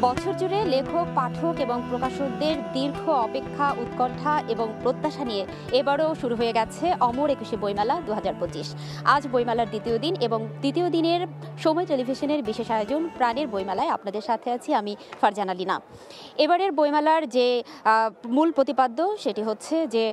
বছর জুড়ে লেখক, পাঠক এবং প্রকাশকদের দীর্ঘ অপেক্ষা, উৎকণ্ঠা এবং প্রত্যাশা নিয়ে এবারও শুরু হয়ে গেছে অমর ২১শে বইমেলা ২০২৫। আজ বইমেলার দ্বিতীয় দিন এবং দ্বিতীয় দিনের সময় টেলিভিশনের বিশেষ আয়োজন প্রাণের বইমেলায় আপনাদের সাথে আছি আমি ফারজানা লিনা। এবারের বইমেলার যে মূল প্রতিপাদ্য সেটি হচ্ছে যে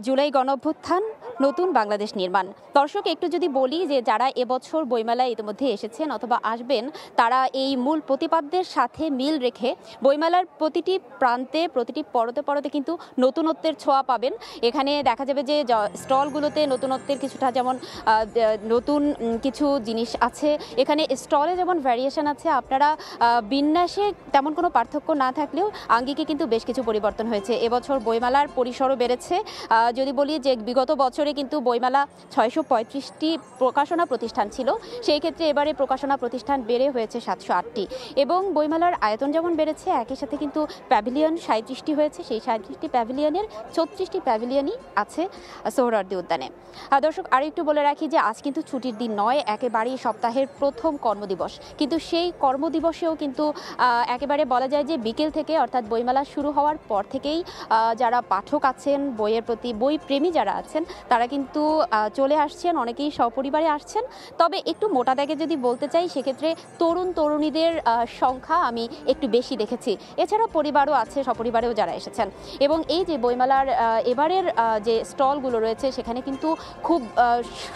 জুলাই গণঅভ্যুত্থান, নতুন বাংলাদেশ নির্মাণ। দর্শক, একটু যদি বলি যে যারা এবছর বইমেলায় ইতিমধ্যে এসেছেন অথবা আসবেন, তারা এই মূল প্রতিপাদ্যের সাথে মিল রেখে বইমেলার প্রতিটি প্রান্তে, প্রতিটি পরতে পরতে কিন্তু নতুনত্বের ছোঁয়া পাবেন। এখানে দেখা যাবে যে স্টলগুলোতে নতুনত্বের কিছুটা, যেমন নতুন কিছু জিনিস আছে এখানে স্টলে, যেমন ভ্যারিয়েশন আছে। আপনারা বিন্যাসে তেমন কোনো পার্থক্য না থাকলেও আঙ্গিকে কিন্তু বেশ কিছু পরিবর্তন হয়েছে। এবছর বইমেলার পরিসরও বেড়েছে। যদি বলি যে বিগত বছরে কিন্তু বইমেলা ৬৩৫টি প্রকাশনা প্রতিষ্ঠান ছিল, সেই ক্ষেত্রে এবারে প্রকাশনা প্রতিষ্ঠান বেড়ে হয়েছে ৭০৮টি এবং বইমেলার আয়তন যেমন বেড়েছে, একই সাথে কিন্তু প্যাভিলিয়ন ৩৭টি হয়েছে। সেই ৩৭টি প্যাভিলিয়নের ৩৬টি প্যাভিলিয়নই আছে সোহরাওয়ার্দী উদ্যানে। দর্শক, আরও একটু বলে রাখি যে আজ কিন্তু ছুটির দিন নয়, একেবারেই সপ্তাহের প্রথম কর্মদিবস। কিন্তু সেই কর্মদিবসেও কিন্তু একেবারে বলা যায় যে বিকেল থেকে, অর্থাৎ বইমেলা শুরু হওয়ার পর থেকেই যারা পাঠক আছেন, বইয়ের প্রতি বই প্রেমী যারা আছেন, তারা কিন্তু চলে আসছেন, অনেকেই সপরিবারে আসছেন। তবে একটু মোটা দাগে যদি বলতে চাই, সেক্ষেত্রে তরুণ তরুণীদের সংখ্যা আমি একটু বেশি দেখেছি। এছাড়া পরিবারও আছে, সপরিবারেও যারা এসেছেন। এবং এই যে বইমেলার এবারের যে স্টলগুলো রয়েছে, সেখানে কিন্তু খুব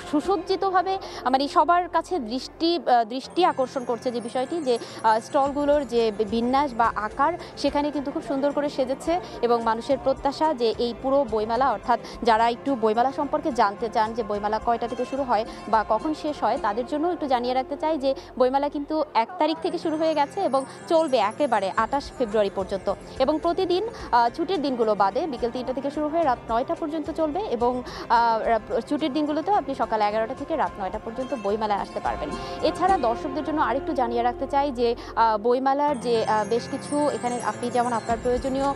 সুসজ্জিতভাবে, মানে সবার কাছে দৃষ্টি আকর্ষণ করছে যে বিষয়টি, যে স্টলগুলোর যে বিন্যাস বা আকার, সেখানে কিন্তু খুব সুন্দর করে সেজেছে। এবং মানুষের প্রত্যাশা যে এই পুরো বইমেলা, অর্থাৎ যারা একটু বইমেলা সম্পর্কে জানতে চান যে বইমেলা কয়টা থেকে শুরু হয় বা কখন শেষ হয়, তাদের জন্য একটু জানিয়ে রাখতে চাই যে বইমেলা কিন্তু ১ তারিখ থেকে শুরু হয়ে গেছে এবং চলবে একেবারে ২৮ ফেব্রুয়ারি পর্যন্ত। এবং প্রতিদিন ছুটির দিনগুলো বাদে বিকেল ৩টা থেকে শুরু হয়ে রাত ৯টা পর্যন্ত চলবে এবং ছুটির দিনগুলোতেও আপনি সকাল ১১টা থেকে রাত ৯টা পর্যন্ত বইমেলায় আসতে পারবেন। এছাড়া দর্শকদের জন্য আরেকটু জানিয়ে রাখতে চাই যে বইমেলার যে বেশ কিছু, এখানে আপনি যেমন আপনার প্রয়োজনীয়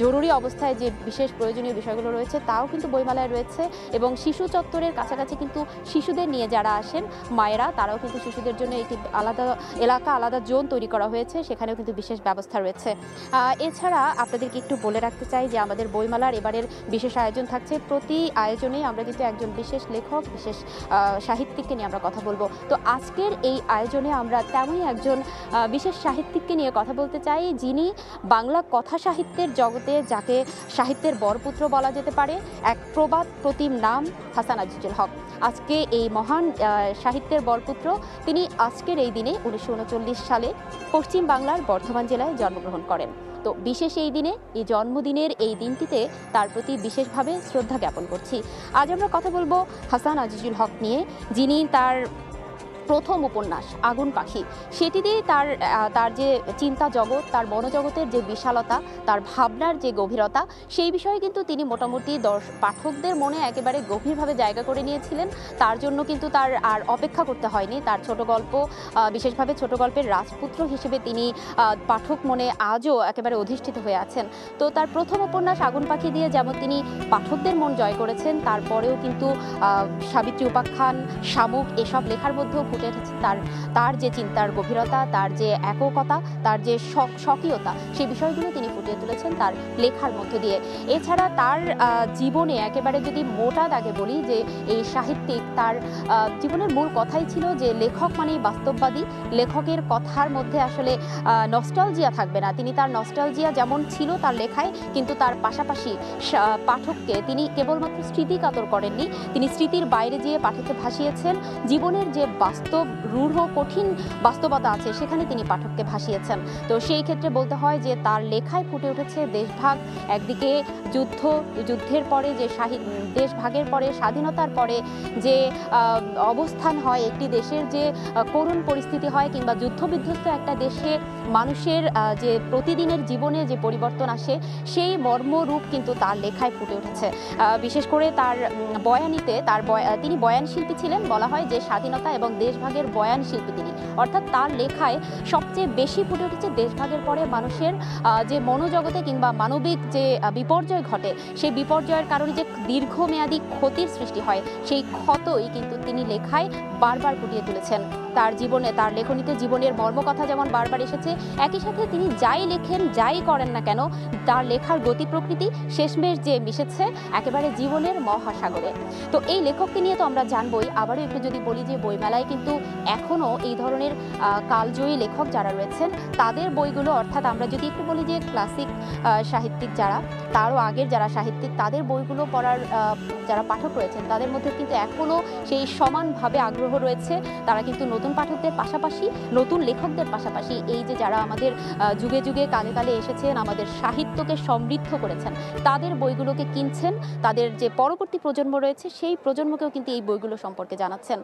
জরুরি অবস্থায় যে বিশেষ প্রয়োজনীয় বিষয়গুলো রয়েছে, তাও কিন্তু বইমেলায় রয়েছে। এবং শিশু চত্বরের কাছাকাছি কিন্তু শিশুদের নিয়ে যারা আসেন, মায়েরা, তারাও কিন্তু শিশুদের জন্য একটি আলাদা এলাকা, আলাদা জোন তৈরি করা হয়েছে, সেখানেও কিন্তু বিশেষ ব্যবস্থা রয়েছে। এছাড়া আপনাদেরকে একটু বলে রাখতে চাই যে আমাদের বইমেলার এবারের বিশেষ আয়োজন থাকছে। প্রতি আয়োজনেই আমরা কিন্তু একজন বিশেষ লেখক, বিশেষ সাহিত্যিককে নিয়ে আমরা কথা বলবো। তো আজকের এই আয়োজনে আমরা তেমনই একজন বিশেষ সাহিত্যিককে নিয়ে কথা বলতে চাই, যিনি বাংলা কথা সাহিত্যের জগতে, যাকে সাহিত্যের বরপুত্র বলা যেতে পারে, এক প্রবাদ প্রতিম নাম হাসান আজিজুল হক। আজকে এই মহান সাহিত্যের বরপুত্র, তিনি আজকের এই দিনে ১৯৩৯ সালে পশ্চিম বাংলার বর্ধমান জেলায় জন্মগ্রহণ করেন। তো বিশেষ এই দিনে, এই জন্মদিনের এই দিনটিতে তার প্রতি বিশেষভাবে শ্রদ্ধা জ্ঞাপন করছি। আজ আমরা কথা বলবো হাসান আজিজুল হক নিয়ে, যিনি তার প্রথম উপন্যাস আগুন পাখি, সেটি দিয়ে তার যে চিন্তা জগৎ, তার মনোজগতের যে বিশালতা, তার ভাবনার যে গভীরতা, সেই বিষয়ে কিন্তু তিনি মোটামুটি পাঠকদের মনে একেবারে গভীরভাবে জায়গা করে নিয়েছিলেন। তার জন্য কিন্তু তার আর অপেক্ষা করতে হয়নি। তার ছোট গল্প, বিশেষভাবে ছোট গল্পের রাজপুত্র হিসেবে তিনি পাঠক মনে আজও একেবারে অধিষ্ঠিত হয়ে আছেন। তো তার প্রথম উপন্যাস আগুন পাখি দিয়ে যেমন তিনি পাঠকদের মন জয় করেছেন, তারপরেও কিন্তু সাবিত্রী উপাখ্যান, শামুক, এসব লেখার মধ্যেও ফুটে উঠেছে তার যে চিন্তার গভীরতা, তার যে এককতা, তার যে স্বকীয়তা, সেই বিষয়গুলো তিনি ফুটিয়ে তুলেছেন তার লেখার মধ্য দিয়ে। এছাড়া তার জীবনে একেবারে যদি মোটা দাগে বলি, যে এই সাহিত্যিক, তার জীবনের মূল কথাই ছিল যে লেখক মানেই বাস্তববাদী। লেখকের কথার মধ্যে আসলে নস্টালজিয়া থাকবে না। তিনি তার নস্টালজিয়া যেমন ছিল তার লেখায়, কিন্তু তার পাশাপাশি পাঠককে তিনি কেবলমাত্র স্মৃতিকাতর করেননি, তিনি স্মৃতির বাইরে গিয়ে পাঠককে ভাসিয়েছেন। জীবনের যে বাস্তব, রূঢ়, কঠিন বাস্তবতা আছে, সেখানে তিনি পাঠককে ভাসিয়েছেন। তো সেই ক্ষেত্রে বলতে হয় যে তার লেখায় ফুটে উঠেছে দেশভাগ। একদিকে যুদ্ধের পরে যে দেশভাগের পরে, স্বাধীনতার পরে যে অবস্থান হয় একটি দেশের, যে করুণ পরিস্থিতি হয়, কিংবা যুদ্ধবিধ্বস্ত একটা দেশে মানুষের যে প্রতিদিনের জীবনে যে পরিবর্তন আসে, সেই মর্মরূপ কিন্তু তার লেখায় ফুটে উঠেছে। বিশেষ করে তার বয়ানিতে, তিনি বয়ান শিল্পী ছিলেন। বলা হয় যে স্বাধীনতা এবং দেশভাগের বয়ান শিল্পী তিনি। অর্থাৎ তার লেখায় সবচেয়ে বেশি ফুটে উঠেছে দেশভাগের পরে মানুষের যে মনোজগতে কিংবা মানবিক যে বিপর্যয় ঘটে, সেই বিপর্যয়ের কারণে যে দীর্ঘমেয়াদী ক্ষতির সৃষ্টি হয়, সেই ক্ষতই কিন্তু তিনি লেখায় বারবার ফুটিয়ে তুলেছেন। তার জীবনে, তার লেখনীতে জীবনের মর্মকথা যেমন বারবার এসেছে, একই সাথে তিনি যাই লেখেন, যাই করেন না কেন, তার লেখার গতি প্রকৃতি শেষমেশ যে মিশেছে একেবারে জীবনের মহাসাগরে। তো এই লেখককে নিয়ে তো আমরা জানবই। আবারও একটু যদি বলি যে বইমেলায় কিন্তু এখনও এই ধরনের কালজয়ী লেখক যারা রয়েছেন তাদের বইগুলো, অর্থাৎ আমরা যদি একটু বলি যে ক্লাসিক সাহিত্যিক যারা, তারও আগের যারা সাহিত্যিক, তাদের বইগুলো পড়ার যারা পাঠক রয়েছেন তাদের মধ্যে কিন্তু এখনও সেই সমানভাবে আগ্রহ রয়েছে। তারা কিন্তু নতুন পাঠকদের পাশাপাশি, নতুন লেখকদের পাশাপাশি এই যে যারা আমাদের যুগে যুগে কালে কালে এসেছেন, আমাদের সাহিত্যকে সমৃদ্ধ করেছেন, তাদের বইগুলোকে কিনছেন। তাদের যে পরবর্তী প্রজন্ম রয়েছে সেই প্রজন্মকেও কিন্তু এই বইগুলো সম্পর্কে জানাচ্ছেন।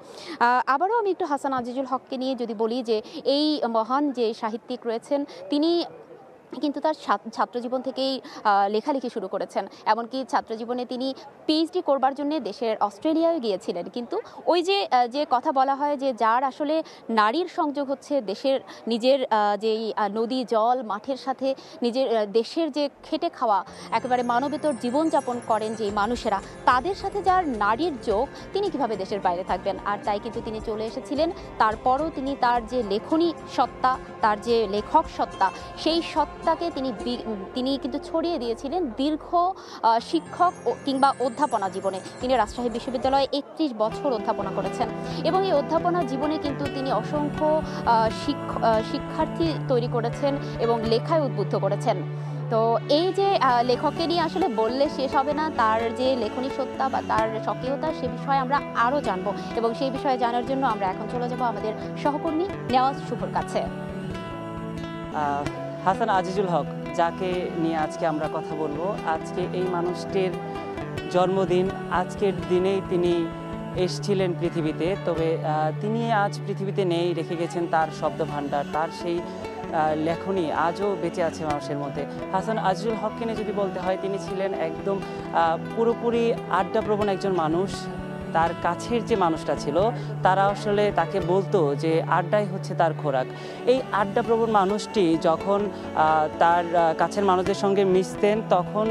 আবারও আমি একটু হাসান আজিজুল হককে নিয়ে যদি বলি যে এই মহান যে সাহিত্যিক রয়েছেন তিনি কিন্তু তার ছাত্রজীবন থেকেই লেখালেখি শুরু করেছেন। এমনকি ছাত্রজীবনে তিনি পিএইচডি করবার জন্য দেশের অস্ট্রেলিয়ায় গিয়েছিলেন। কিন্তু ওই যে কথা বলা হয় যে যার আসলে নারীর সংযোগ হচ্ছে দেশের নিজের যেই নদী জল মাঠের সাথে, নিজের দেশের যে খেটে খাওয়া একেবারে মানবেতর জীবনযাপন করেন যেই মানুষেরা, তাদের সাথে যার নারীর যোগ, তিনি কিভাবে দেশের বাইরে থাকবেন। আর তাই কিন্তু তিনি চলে এসেছিলেন। তারপরও তিনি তার যে লেখনী সত্তা, তার যে লেখক সত্তা, সেই সত্তাকে তিনি কিন্তু ছড়িয়ে দিয়েছিলেন দীর্ঘ শিক্ষক কিংবা অধ্যাপনা জীবনে। তিনি রাজশাহী বিশ্ববিদ্যালয়ে 31 বছর অধ্যাপনা করেছেন এবং এই অধ্যাপনা জীবনে কিন্তু তিনি অসংখ্য শিক্ষার্থী তৈরি করেছেন এবং লেখায় উদ্বুদ্ধ করেছেন। তো এই যে লেখককে নিয়ে আসলে বললে শেষ হবে না। তার যে লেখনী সত্তা বা তার স্বকীয়তা, সে বিষয়ে আমরা আরও জানবো এবং সেই বিষয়ে জানার জন্য আমরা এখন চলে যাব আমাদের সহকর্মী নেওয়াজ শুভর কাছে। হাসান আজিজুল হক, যাকে নিয়ে আজকে আমরা কথা বলবো, আজকে এই মানুষটির জন্মদিন। আজকের দিনেই তিনি এসেছিলেন পৃথিবীতে, তবে তিনি আজ পৃথিবীতে নেই, রেখে গেছেন তার শব্দভাণ্ডার, তার সেই লেখনী আজও বেঁচে আছে মানুষের মধ্যে। হাসান আজিজুল হককে নিয়ে যদি বলতে হয়, তিনি ছিলেন একদম পুরোপুরি আড্ডাপ্রবণ একজন মানুষ। তার কাছের যে মানুষটা ছিল তারা আসলে তাকে বলতো যে আড্ডাই হচ্ছে তার খোরাক। এই আড্ডাপ্রবণ মানুষটি যখন তার কাছের মানুষদের সঙ্গে মিশতেন, তখন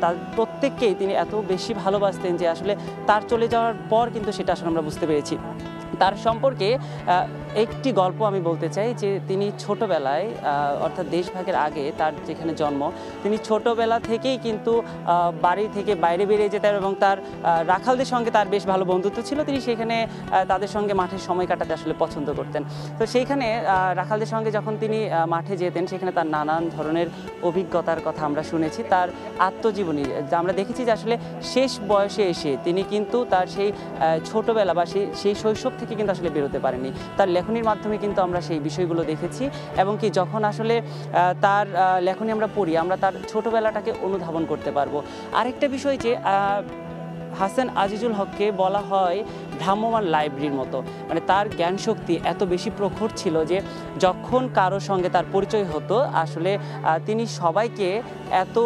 তার প্রত্যেককেই তিনি এত বেশি ভালোবাসতেন যে আসলে তার চলে যাওয়ার পর কিন্তু সেটা আসলে আমরা বুঝতে পেরেছি। তার সম্পর্কে একটি গল্প আমি বলতে চাই যে তিনি ছোটবেলায়, অর্থাৎ দেশভাগের আগে তার যেখানে জন্ম, তিনি ছোটবেলা থেকেই কিন্তু বাড়ি থেকে বাইরে বেরিয়ে যেতেন এবং তার রাখালদের সঙ্গে তার বেশ ভালো বন্ধুত্ব ছিল। তিনি সেখানে তাদের সঙ্গে মাঠে সময় কাটাতে আসলে পছন্দ করতেন। তো সেইখানে রাখালদের সঙ্গে যখন তিনি মাঠে যেতেন, সেখানে তার নানান ধরনের অভিজ্ঞতার কথা আমরা শুনেছি। তার আত্মজীবনী আমরা দেখেছি যে আসলে শেষ বয়সে এসে তিনি কিন্তু তার সেই ছোটবেলা বা সেই শৈশব থেকে কিন্তু আসলে বেরোতে পারেনি। তার লেখনীর মাধ্যমে কিন্তু আমরা সেই বিষয়গুলো দেখেছি এবং কি যখন আসলে তার লেখনী আমরা পড়ি, আমরা তার ছোটবেলাটাকে অনুধাবন করতে পারবো। আরেকটা বিষয় যে হাসান আজিজুল হককে বলা হয় ভ্রাম্যমান লাইব্রেরির মতো, মানে তার জ্ঞান শক্তি এত বেশি প্রখর ছিল যে যখন কারোর সঙ্গে তার পরিচয় হতো, আসলে তিনি সবাইকে এত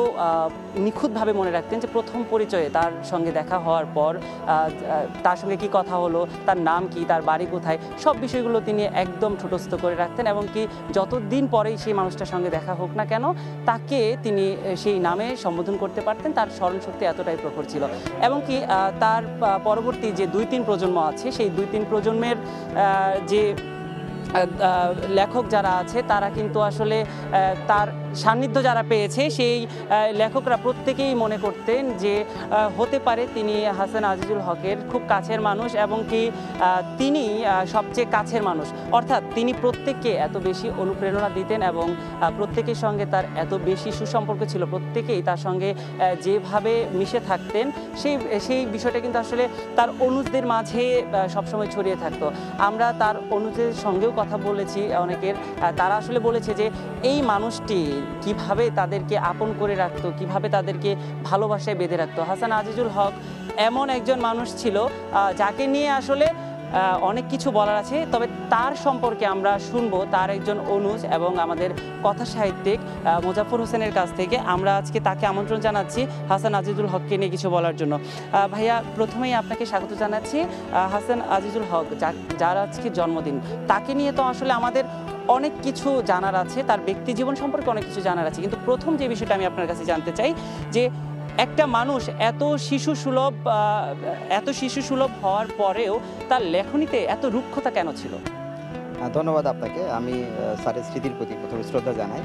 নিখুঁতভাবে মনে রাখতেন যে প্রথম পরিচয়ে তার সঙ্গে দেখা হওয়ার পর তার সঙ্গে কি কথা হলো, তার নাম কি, তার বাড়ি কোথায়, সব বিষয়গুলো তিনি একদম ঠোঁটস্থ করে রাখতেন এবং কি যতদিন পরেই সেই মানুষটার সঙ্গে দেখা হোক না কেন, তাকে তিনি সেই নামে সম্বোধন করতে পারতেন। তার স্মরণশক্তি এতটাই প্রখর ছিল এবং কি তার পরবর্তী যে 2-3 প্রজন্ম আছে, সেই 2-3 প্রজন্মের যে লেখক যারা আছে তারা কিন্তু আসলে তার সান্নিধ্য যারা পেয়েছে, সেই লেখকরা প্রত্যেকেই মনে করতেন যে হতে পারে তিনি হাসান আজিজুল হকের খুব কাছের মানুষ এবং কি তিনি সবচেয়ে কাছের মানুষ। অর্থাৎ তিনি প্রত্যেককে এত বেশি অনুপ্রেরণা দিতেন এবং প্রত্যেকের সঙ্গে তার এত বেশি সুসম্পর্ক ছিল, প্রত্যেকেই তার সঙ্গে যেভাবে মিশে থাকতেন সেই বিষয়টা কিন্তু আসলে তার অনুজদের মাঝে সবসময় ছড়িয়ে থাকতো। আমরা তার অনুজদের সঙ্গেও কথা বলেছি অনেকের, তারা আসলে বলেছে যে এই মানুষটি কিভাবে তাদেরকে আপন করে রাখতো, কিভাবে তাদেরকে ভালোবাসায় বেঁধে রাখতো। হাসান আজিজুল হক এমন একজন মানুষ ছিল যাকে নিয়ে আসলে অনেক কিছু বলার আছে, তবে তার সম্পর্কে আমরা শুনবো তার একজন অনুজ এবং আমাদের কথা সাহিত্যিক মোজাফফর হোসেনের কাছ থেকে। আমরা আজকে তাকে আমন্ত্রণ জানাচ্ছি হাসান আজিজুল হককে নিয়ে কিছু বলার জন্য। ভাইয়া, প্রথমেই আপনাকে স্বাগত জানাচ্ছি। হাসান আজিজুল হক যার আজকে জন্মদিন, তাকে নিয়ে তো আসলে আমাদের অনেক কিছু জানার আছে, তার ব্যক্তি জীবন সম্পর্কে অনেক কিছু জানার আছে, কিন্তু প্রথম যে বিষয়টা আমি আপনার কাছে জানতে চাই যে একটা মানুষ এত শিশু সুলভ হওয়ার পরেও তার লেখনীতে এত রুক্ষতা কেন ছিল? ধন্যবাদ আপনাকে। আমি স্যারের স্মৃতির প্রতি প্রথমে শ্রদ্ধা জানাই।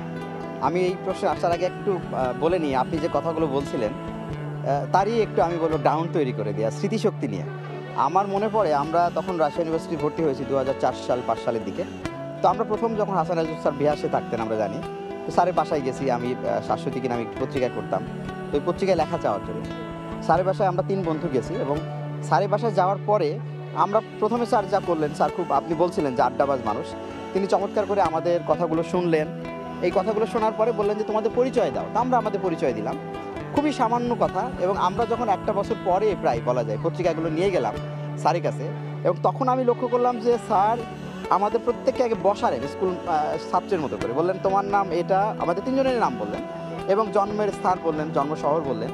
আমি এই প্রশ্নে আসার আগে একটু বলে নিই, আপনি যে কথাগুলো বলছিলেন তারই একটু আমি বলবো ডাউন তৈরি করে দেওয়া স্মৃতিশক্তি নিয়ে। আমার মনে পড়ে আমরা তখন রাজশাহী ইউনিভার্সিটি ভর্তি হয়েছি 2004 সাল 5 সালের দিকে। তো আমরা প্রথম যখন হাসান রাজু স্যার বিহাসে থাকতেন আমরা জানি, তো স্যারের বাসায় গেছি। আমি শাশ্বতী নামে একটি পত্রিকায় করতাম, তো ওই পত্রিকায় লেখা চাওয়ার জন্য স্যারের বাসায় আমরা 3 বন্ধু গেছি। এবং স্যারের বাসায় যাওয়ার পরে আমরা প্রথমে স্যার যা করলেন, স্যার খুব আপনি বলছিলেন যে আড্ডাবাজ মানুষ, তিনি চমৎকার করে আমাদের কথাগুলো শুনলেন। এই কথাগুলো শোনার পরে বললেন যে তোমাদের পরিচয় দাও। তো আমরা আমাদের পরিচয় দিলাম, খুবই সামান্য কথা। এবং আমরা যখন একটা বছর পরে প্রায় বলা যায় পত্রিকাগুলো নিয়ে গেলাম স্যারের কাছে, এবং তখন আমি লক্ষ্য করলাম যে স্যার আমাদের প্রত্যেককে আগে বসালেন স্কুল ছাত্রের মতো করে, বললেন তোমার নাম এটা, আমাদের 3 জনের নাম বললেন এবং জন্মের স্থান বললেন, জন্ম শহর বললেন।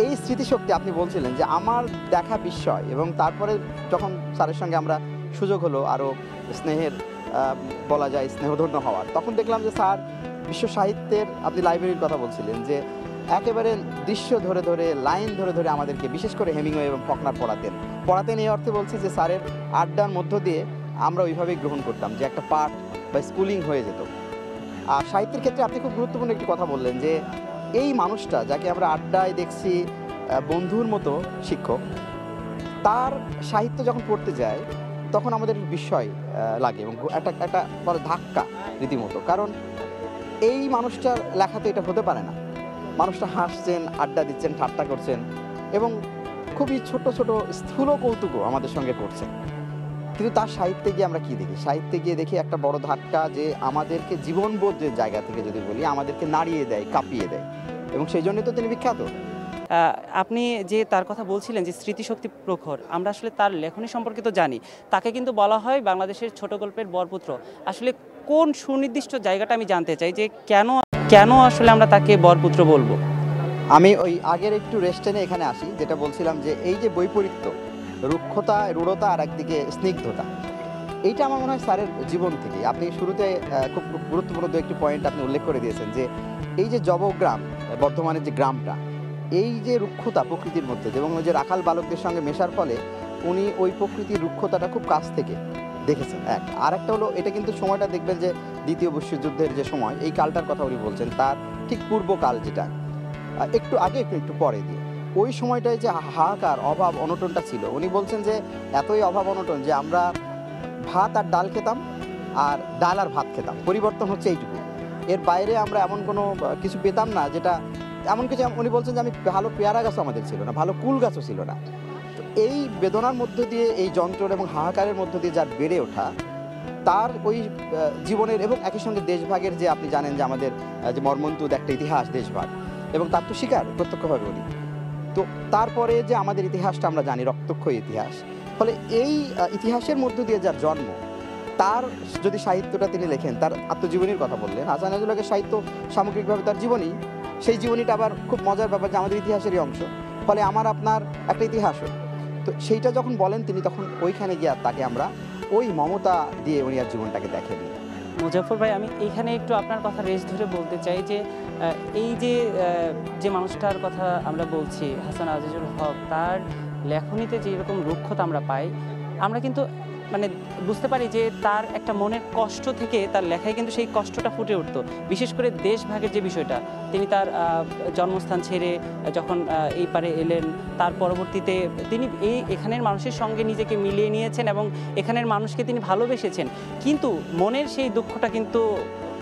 এই স্মৃতিশক্তি আপনি বলছিলেন যে আমার দেখা বিস্ময়। এবং তারপরে যখন স্যারের সঙ্গে আমরা সুযোগ হলো আরও স্নেহের বলা যায় স্নেহধন্য হওয়ার, তখন দেখলাম যে স্যার বিশ্ব সাহিত্যের, আপনি লাইব্রেরির কথা বলছিলেন, যে একেবারে দৃশ্য ধরে ধরে লাইন ধরে ধরে আমাদেরকে বিশেষ করে হেমিংওয়ে এবং ফকনার পড়াতেন এই অর্থে বলছি যে স্যারের আড্ডার মধ্য দিয়ে আমরা ওইভাবেই গ্রহণ করতাম, যে একটা পাঠ বা স্কুলিং হয়ে যেত। আর সাহিত্যের ক্ষেত্রে আপনি খুব গুরুত্বপূর্ণ একটি কথা বললেন, যে এই মানুষটা যাকে আমরা আড্ডায় দেখছি বন্ধুর মতো শিক্ষক, তার সাহিত্য যখন পড়তে যায় তখন আমাদের বিস্ময় লাগে এবং একটা বড় ধাক্কা রীতিমতো। কারণ এই মানুষটার লেখা তো এটা হতে পারে না। মানুষটা হাসছেন, আড্ডা দিচ্ছেন, ঠাট্টা করছেন এবং খুবই ছোট ছোট স্থূল কৌতুকও আমাদের সঙ্গে করছেন। কিন্তু তার সাহিত্যে গিয়ে আমরা কি দেখি? সাহিত্যে গিয়ে দেখি একটা বড় ধাক্কা, যে আমাদেরকে জীবনবোধের জায়গা থেকে যদি বলি, আমাদেরকে নাড়িয়ে দেয়, কাঁপিয়ে দেয়। এবং সেই জন্যই তো তিনি বিখ্যাত। আপনি যে তার কথা বলছিলেন যে স্মৃতিশক্তি প্রখর, আমরা আসলে তার লেখনী সম্পর্কে তো জানি। তাকে কিন্তু বলা হয় বাংলাদেশের ছোট গল্পের বরপুত্র। আসলে কোন সুনির্দিষ্ট জায়গাটা আমি জানতে চাই, যে কেন আসলে আমরা তাকে বরপুত্র বলবো? আমি ওই আগের একটু রেস্ট টেনে এখানে আসি, যেটা বলছিলাম যে এই যে বৈপরীত্য, রুক্ষতা, রূঢ়তা আর একদিকে স্নিগ্ধতা, এইটা আমার মনে হয় স্যারের জীবন থেকে। আপনি শুরুতে খুব গুরুত্বপূর্ণ দু একটি পয়েন্ট আপনি উল্লেখ করে দিয়েছেন, যে এই যে জবগ্রাম, বর্ধমানের যে গ্রামটা, এই যে রুক্ষতা প্রকৃতির মধ্যে, এবং ওই যে রাখাল বালকদের সঙ্গে মেশার ফলে উনি ওই প্রকৃতির রুক্ষতাটা খুব কাছ থেকে দেখেছেন। আর একটা হলো, এটা কিন্তু সময়টা দেখবেন যে দ্বিতীয় বিশ্বযুদ্ধের যে সময়, এই কালটার কথা উনি বলছেন, তার ঠিক পূর্বকাল, যেটা একটু আগে একটু পরে দিয়ে, ওই সময়টায় যে হাহাকার, অভাব, অনটনটা ছিল। উনি বলছেন যে এতই অভাব অনটন যে আমরা ভাত আর ডাল খেতাম, আর ডাল আর ভাত খেতাম, পরিবর্তন হচ্ছে এইটুকু। এর বাইরে আমরা এমন কোনো কিছু পেতাম না, যেটা এমন কিছু। উনি বলছেন যে আমি ভালো পেয়ারা গাছও আমাদের ছিল না, ভালো কুল গাছও ছিল না। তো এই বেদনার মধ্য দিয়ে, এই যন্ত্রণ এবং হাহাকারের মধ্য দিয়ে যার বেড়ে ওঠা, তার ওই জীবনের এবং একই সঙ্গে দেশভাগের, যে আপনি জানেন যে আমাদের যে মর্মন্তুদ একটা ইতিহাস দেশভাগ, এবং তার তো শিকার প্রত্যক্ষভাবে উনি। তো তারপরে যে আমাদের ইতিহাসটা আমরা জানি, রক্তক্ষয়ী ইতিহাস, ফলে এই ইতিহাসের মধ্য দিয়ে যার জন্ম, তার যদি সাহিত্যটা তিনি লেখেন, তার আত্মজীবনীর কথা বললেন, হাসান রাজুল্লাহকে সাহিত্য সামগ্রিকভাবে তার জীবনী, সেই জীবনীটা আবার খুব মজার ব্যাপার যে আমাদের ইতিহাসেরই অংশ, ফলে আমার আপনার একটা ইতিহাসও। তো সেইটা যখন বলেন তিনি, তখন ওইখানে গিয়ে তাকে আমরা ওই মমতা দিয়ে উনি আর জীবনটাকে দেখেন। মুজাফর ভাই, আমি এইখানে একটু আপনার কথা রেস ধরে বলতে চাই, যে এই যে মানুষটার কথা আমরা বলছি, হাসান আজিজুল হক, তার লেখনীতে যে এরকম রুক্ষতা আমরা পাই, আমরা কিন্তু মানে বুঝতে পারি যে তার একটা মনের কষ্ট থেকে তার লেখায় কিন্তু সেই কষ্টটা ফুটে উঠতো। বিশেষ করে দেশভাগের যে বিষয়টা, তিনি তার জন্মস্থান ছেড়ে যখন এই পারে এলেন, তার পরবর্তীতে তিনি এখানের মানুষের সঙ্গে নিজেকে মিলিয়ে নিয়েছেন এবং এখানের মানুষকে তিনি ভালোবেসেছেন, কিন্তু মনের সেই দুঃখটা কিন্তু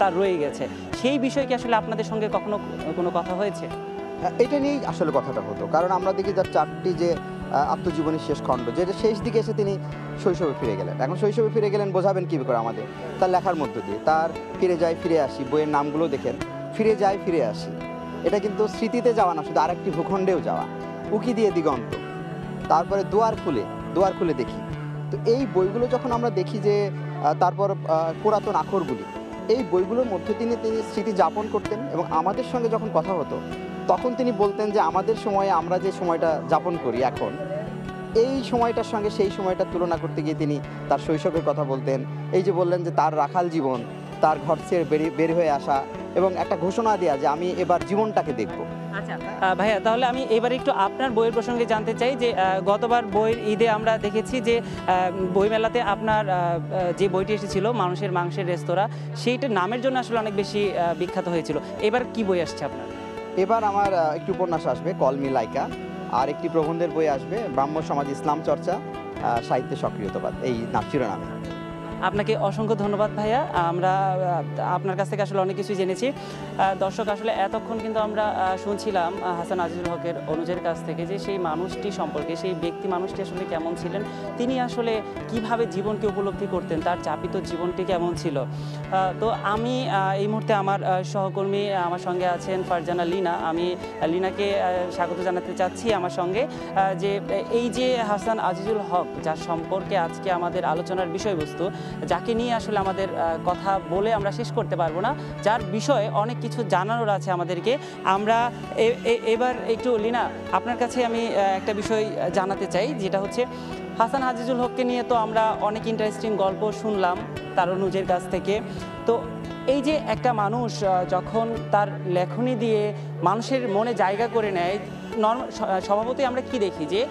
তার রয়ে গেছে। সেই বিষয়ে কি আসলে আপনাদের সঙ্গে কখনো কোনো কথা হয়েছে? এটা নিয়েই আসলে কথাটা হতো, কারণ আমরা দেখি তার 4টি যে আত্মজীবনীর শেষ খণ্ড, যেটা শেষ দিকে এসে তিনি শৈশবে ফিরে গেলেন। এখন শৈশবে ফিরে গেলেন বোঝাবেন কী করে আমাদের? তার লেখার মধ্য দিয়ে, তার ফিরে যায় ফিরে আসি, বইয়ের নামগুলো দেখেন, ফিরে যায় ফিরে আসি, এটা কিন্তু স্মৃতিতে যাওয়া না, শুধু আরেকটি ভূখণ্ডেও যাওয়া, উকি দিয়ে দিগন্ত, তারপরে দুয়ার খুলে দেখি। তো এই বইগুলো যখন আমরা দেখি, যে তারপর পুরাতন আখরগুলি, এই বইগুলোর মধ্যে তিনি স্মৃতি যাপন করতেন, এবং আমাদের সঙ্গে যখন কথা হতো তখন তিনি বলতেন যে আমাদের সময়ে আমরা যে সময়টা যাপন করি এখন, এই সময়টার সঙ্গে সেই সময়টা তুলনা করতে গিয়ে তিনি তার শৈশবের কথা বলতেন। এই যে বললেন যে তার রাখাল জীবন, তার ঘর ছেড়ে বের হয়ে আসা, এবং একটা ঘোষণা দেওয়া যে আমি এবার জীবনটাকে দেখব। আচ্ছা ভাইয়া, তাহলে আমি এবার একটু আপনার বইয়ের প্রসঙ্গে জানতে চাই যে গতবার বইয়ের ঈদে আমরা দেখেছি যে বইমেলাতে আপনার যে বইটি এসেছিল মানুষের মাংসের রেস্তোরাঁ, সেইটার নামের জন্য আসলে অনেক বেশি বিখ্যাত হয়েছিল। এবার কি বই আসছে আপনার? এবার আমার একটি উপন্যাস আসবে কলমি লাইকা, আর একটি প্রবন্ধের বই আসবে ব্রাহ্ম সমাজ ইসলাম চর্চা সাহিত্যে সক্রিয়তাবাদ, এই শিরোনামে। আপনাকে অসংখ্য ধন্যবাদ ভাইয়া। আমরা আপনার কাছ থেকে আসলে অনেক কিছুই জেনেছি। দর্শক, আসলে এতক্ষণ কিন্তু আমরা শুনছিলাম হাসান আজিজুল হকের অনুজের কাছ থেকে যে সেই মানুষটি সম্পর্কে, সেই ব্যক্তি মানুষটি আসলে কেমন ছিলেন, তিনি আসলে কিভাবে জীবনকে উপলব্ধি করতেন, তার যাপিত জীবনটি কেমন ছিল। তো আমি এই মুহূর্তে আমার সহকর্মী আমার সঙ্গে আছেন ফারজানা লিনা, আমি লিনাকে স্বাগত জানাতে চাচ্ছি আমার সঙ্গে। যে এই যে হাসান আজিজুল হক, যার সম্পর্কে আজকে আমাদের আলোচনার বিষয়বস্তু, যাকে নিয়ে আসলে আমাদের কথা বলে আমরা শেষ করতে পারবো না, যার বিষয়ে অনেক কিছু জানানোর আছে আমাদেরকে। আমরা এবার একটু লিনা, আপনার কাছে আমি একটা বিষয় জানাতে চাই, যেটা হচ্ছে হাসান আজিজুল হককে নিয়ে তো আমরা অনেক ইন্টারেস্টিং গল্প শুনলাম তার অনুজের কাছ থেকে। তো এই যে একটা মানুষ যখন তার লেখনী দিয়ে মানুষের মনে জায়গা করে নেয়, স্বভাবতই আমরা কি দেখি যে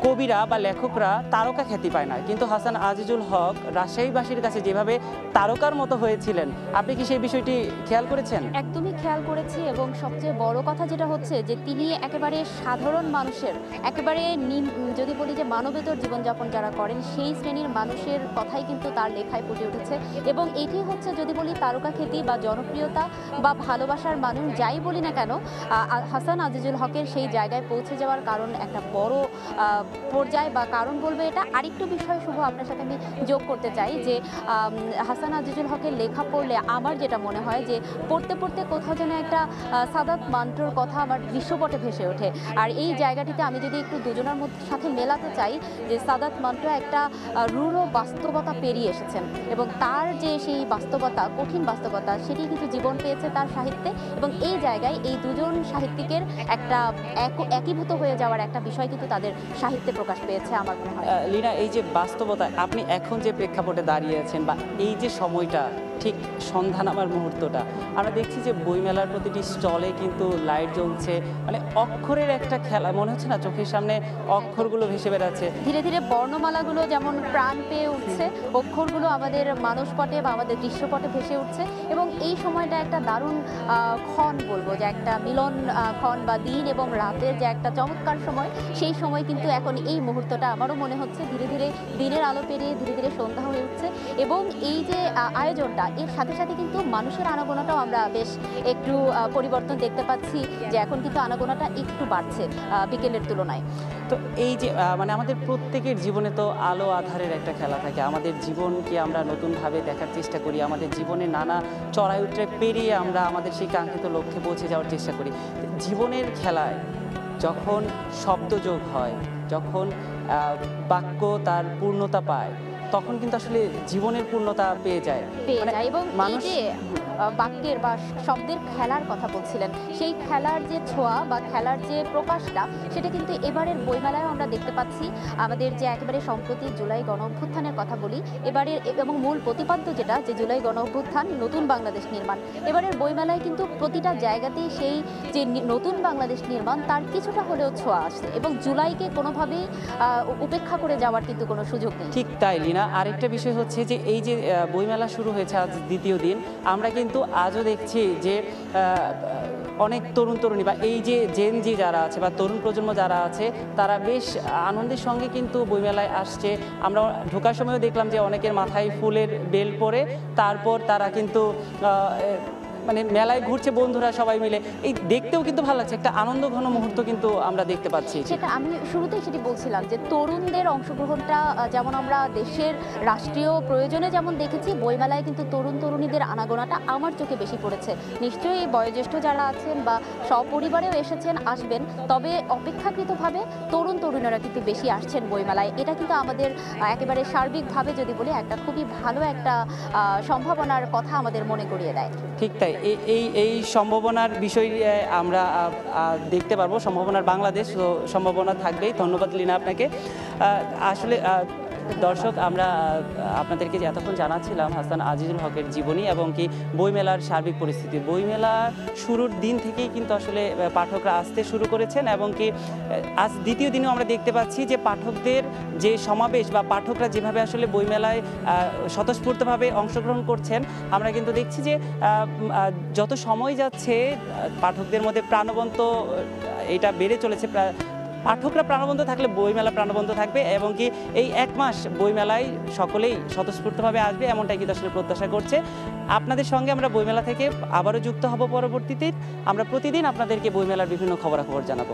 কবিরা বা লেখকরা তারকা খ্যাতি পায় না, কিন্তু হাসান আজিজুল হক রাজশাহীবাসীর কাছে যেভাবে তারকার মতো হয়েছিলেন, আপনি কি সেই বিষয়টি খেয়াল করেছেন? একদমই খেয়াল করেছি, এবং সবচেয়ে বড় কথা যেটা হচ্ছে যে তিনি একেবারে সাধারণ মানুষের, একেবারে যদি বলি যে মানবেতর জীবনযাপন যারা করেন সেই শ্রেণীর মানুষের কথাই কিন্তু তার লেখায় ফুটে উঠেছে। এবং এটি হচ্ছে যদি বলি তারকা খ্যাতি বা জনপ্রিয়তা বা ভালোবাসার মানুষ যাই বলি না কেন, হাসান আজিজুল হকের সেই জায়গায় পৌঁছে যাওয়ার কারণ একটা বড় পর্যায় বা কারণ বলবো এটা। আরেকটু বিষয় শুভ আপনার সাথে আমি যোগ করতে চাই যে হাসান আজিজুল হকের লেখা পড়লে আমার যেটা মনে হয় যে পড়তে পড়তে কোথাও যেন একটা সাদাত মান্টোর কথা আমার দৃশ্যপটে ভেসে ওঠে। আর এই জায়গাটিতে আমি যদি একটু দুজনের সাথে মেলাতে চাই যে সাদাত মান্টো একটা রূঢ় বাস্তবতা পেরিয়ে এসেছেন, এবং তার যে সেই বাস্তবতা, কঠিন বাস্তবতা, সেটি কিন্তু জীবন পেয়েছে তার সাহিত্যে। এবং এই জায়গায় এই দুজন সাহিত্যিকের একটা একীভূত হয়ে যাওয়ার একটা বিষয় কিন্তু তাদের সাহিত্যে প্রকাশ পেয়েছে আমার মনে হয়। লিনা, এই যে বাস্তবতা, আপনি এখন যে প্রেক্ষাপটে দাঁড়িয়ে আছেন বা এই যে সময়টা, ঠিক সন্ধ্যা নামার মুহূর্তটা, আমরা দেখছি যে বইমেলার প্রতিটি স্টলে কিন্তু লাইট জ্বলছে, মানে অক্ষরের একটা খেলা মনে হচ্ছে না, চোখের সামনে অক্ষরগুলো ভেসে বেড়াচ্ছে। ধীরে ধীরে বর্ণমালাগুলো যেমন প্রাণ পেয়ে উঠছে, অক্ষরগুলো আমাদের মানসপটে বা আমাদের দৃশ্যপটে ভেসে উঠছে। এবং এই সময়টা একটা দারুণ ক্ষণ বলবো, যে একটা মিলন ক্ষণ বা দিন এবং রাতের যে একটা চমৎকার সময়, সেই সময় কিন্তু এখন এই মুহূর্তটা আমারও মনে হচ্ছে ধীরে ধীরে দিনের আলো পেরিয়ে ধীরে ধীরে সন্ধ্যা হয়ে উঠছে। এবং এই যে আয়োজনটা, এর সাথে সাথে কিন্তু মানুষের আনাগোনাটাও আমরা বেশ একটু পরিবর্তন দেখতে পাচ্ছি, যে এখন কিন্তু আনাগোনাটা একটু বাড়ছে বিকেলের তুলনায়। তো এই যে মানে আমাদের প্রত্যেকের জীবনে তো আলো আধারের একটা খেলা থাকে, আমাদের জীবনকে আমরা নতুনভাবে দেখার চেষ্টা করি, আমাদের জীবনে নানা চড়াই উতরাই পেরিয়ে আমরা আমাদের সেই কাঙ্ক্ষিত লক্ষ্যে পৌঁছে যাওয়ার চেষ্টা করি। জীবনের খেলায় যখন শব্দযোগ হয়, যখন বাক্য তার পূর্ণতা পায়, তখন কিন্তু আসলে জীবনের পূর্ণতা পেয়ে যায়। এবং মানুষ বাক্যের বা শব্দের খেলার কথা বলছিলেন, সেই খেলার যে ছোঁয়া বা খেলার যে প্রকাশটা, সেটা কিন্তু এবারের বইমেলায় আমরা দেখতে পাচ্ছি। আমাদের যে একেবারে সম্প্রতি জুলাই গণ অভ্যুত্থানের কথা বলি, এবারের এবং মূল প্রতিপাদ্য যেটা, যে জুলাই গণ অভ্যুত্থান নতুন বাংলাদেশ নির্মাণ, এবারের বইমেলায় কিন্তু প্রতিটা জায়গাতেই সেই যে নতুন বাংলাদেশ নির্মাণ তার কিছুটা হলেও ছোঁয়া আসছে, এবং জুলাইকে কোনোভাবেই উপেক্ষা করে যাওয়ার কিন্তু কোনো সুযোগ নেই। ঠিক তাই লিনা, আরেকটা বিষয় হচ্ছে যে এই যে বইমেলা শুরু হয়েছে আজ দ্বিতীয় দিন, আমরা কিন্তু আজও দেখছি যে অনেক তরুণ তরুণী বা এই যে জেন জি যারা আছে বা তরুণ প্রজন্ম যারা আছে, তারা বেশ আনন্দের সঙ্গে কিন্তু বইমেলায় আসছে। আমরা ঢোকার সময়ও দেখলাম যে অনেকের মাথায় ফুলের বেল পরে, তারপর তারা কিন্তু মানে মেলায় ঘুরছে বন্ধুরা সবাই মিলে, এই দেখতেও কিন্তু ভালো লাগছে, একটা আনন্দ ঘন মুহূর্ত কিন্তু আমরা দেখতে পাচ্ছি। সেটা আমি শুরুতেই সেটি বলছিলাম যে তরুণদের অংশগ্রহণটা যেমন আমরা দেশের রাষ্ট্রীয় প্রয়োজনে যেমন দেখেছি, বইমেলায় কিন্তু তরুণ তরুণীদের আনাগোনাটা আমার চোখে বেশি পড়েছে। নিশ্চয়ই বয়োজ্যেষ্ঠ যারা আছেন বা সপরিবারেও এসেছেন, আসবেন, তবে অপেক্ষাকৃতভাবে তরুণ তরুণীরা কিন্তু বেশি আসছেন বইমেলায়। এটা কিন্তু আমাদের একেবারে সার্বিকভাবে যদি বলি একটা খুবই ভালো একটা সম্ভাবনার কথা আমাদের মনে করিয়ে দেয়। ঠিক তাই, এই সম্ভাবনার বিষয় আমরা দেখতে পারবো, সম্ভাবনার বাংলাদেশ, তো সম্ভাবনা থাকবেই। ধন্যবাদ লিনা আপনাকে। আসলে দর্শক, আমরা আপনাদেরকে যে এতক্ষণ জানাচ্ছিলাম হাসান আজিজুল হকের জীবনী এবং কি বইমেলার সার্বিক পরিস্থিতি। বইমেলা শুরুর দিন থেকেই কিন্তু আসলে পাঠকরা আসতে শুরু করেছেন এবং কি আজ দ্বিতীয় দিনেও আমরা দেখতে পাচ্ছি যে পাঠকদের যে সমাবেশ বা পাঠকরা যেভাবে আসলে বইমেলায় স্বতঃস্ফূর্তভাবে অংশগ্রহণ করছেন, আমরা কিন্তু দেখছি যে যত সময় যাচ্ছে পাঠকদের মধ্যে প্রাণবন্ত এটা বেড়ে চলেছে। পাঠকরা প্রাণবন্ত থাকলে বইমেলা প্রাণবন্ত থাকবে এবং কি এই 1 মাস বইমেলায় সকলেই স্বতঃস্ফূর্তভাবে আসবে, এমনটাই কিন্তু আসলে প্রত্যাশা করছে। আপনাদের সঙ্গে আমরা বইমেলা থেকে আবারও যুক্ত হব পরবর্তীতে। আমরা প্রতিদিন আপনাদেরকে বইমেলার বিভিন্ন খবরাখবর জানাবো।